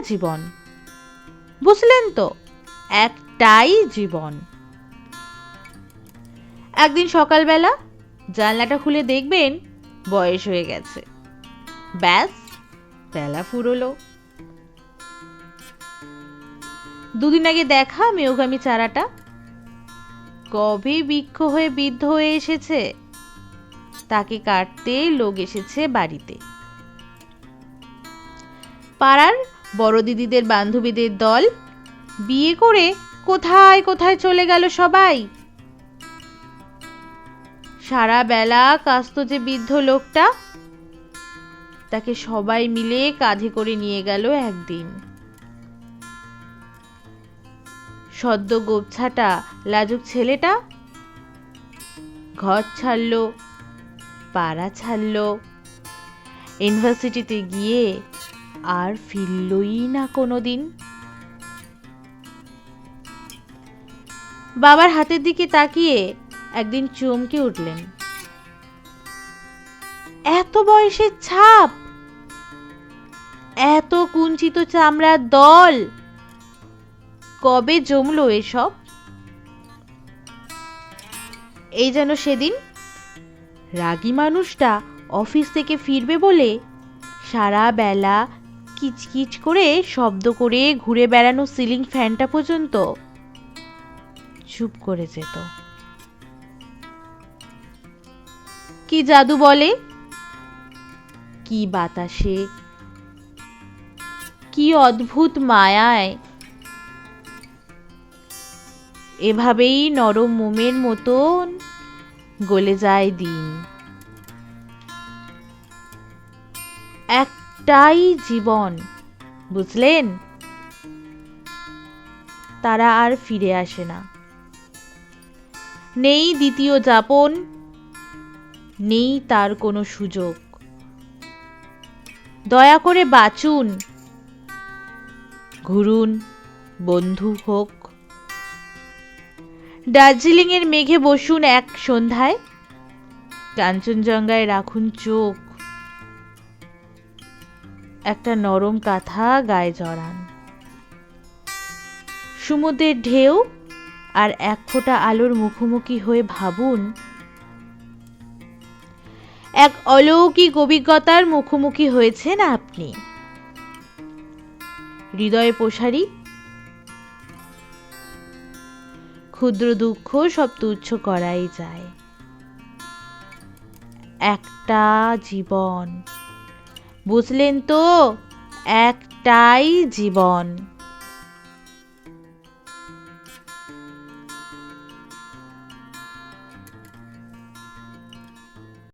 জীবন, বুঝলেন তো? একটাই জীবন। একদিন সকালবেলা জানলাটা খুলে দেখবেন বয়স হয়ে গেছে। ব্যাস, বেলা ফুরোলো। দুদিন আগে দেখা মেয়োগামী চারাটা কবে বৃক্ষ হয়ে বৃদ্ধ হয়ে এসেছে, তাকে কাটতে লোক এসেছে বাড়িতে। পাড়ার বড় দিদিদের বান্ধবীদের দল বিয়ে করে কোথায় কোথায় চলে গেল সবাই। সারা বেলা কাস্ত যে বৃদ্ধ লোকটা, তাকে সবাই মিলে কাঁধে করে নিয়ে গেল একদিন। সদ্য গোপছাটা লাজুক ছেলেটা ঘর ছাড়লো, পাড়া ছাড়লো, ইউনিভার্সিটিতে গিয়ে আর ফিরলই না কোনোদিন। বাবার হাতের দিকে তাকিয়ে একদিন চমকে উঠলেন। এত বয়সের ছাপ, এত কুঞ্চিত চামড়ার দল, কবে জমলো এসব? এই যেন সেদিন রাগী মানুষটা অফিস থেকে ফিরবে বলে সারা বেলা কিচকিচ করে শব্দ করে ঘুরে বেড়ানো সিলিং ফ্যানটা পর্যন্ত চুপ করে যেত। কি জাদু বলে, কি বাতাসে, কি অদ্ভুত মায়ায় এভাবেই নরম মোমের মতন গলে যায় দিন। একটাই জীবন, বুঝলেন? তারা আর ফিরে আসে না। নেই দ্বিতীয় যাপন, নেই তার কোনো সুযোগ। দয়া করে বাঁচুন, ঘুরুন, বন্ধু হোক। দার্জিলিং এর মেঘে বসুন এক সন্ধ্যায়, কাঞ্চনজঙ্ঘায় রাখুন চোখ, একটা নরম কাঁথা গায়ে জড়ান। সমুদ্রের ঢেউ আর এক ফোঁটা আলোর মুখোমুখি হয়ে ভাবুন, এক অলৌকিক অভিজ্ঞতার মুখোমুখি হয়েছেন আপনি। হৃদয়ে প্রসারী, ক্ষুদ্র দুঃখ সব তুচ্ছ করাই যায়। একটা জীবন, বুঝলেন তো? একটাই জীবন।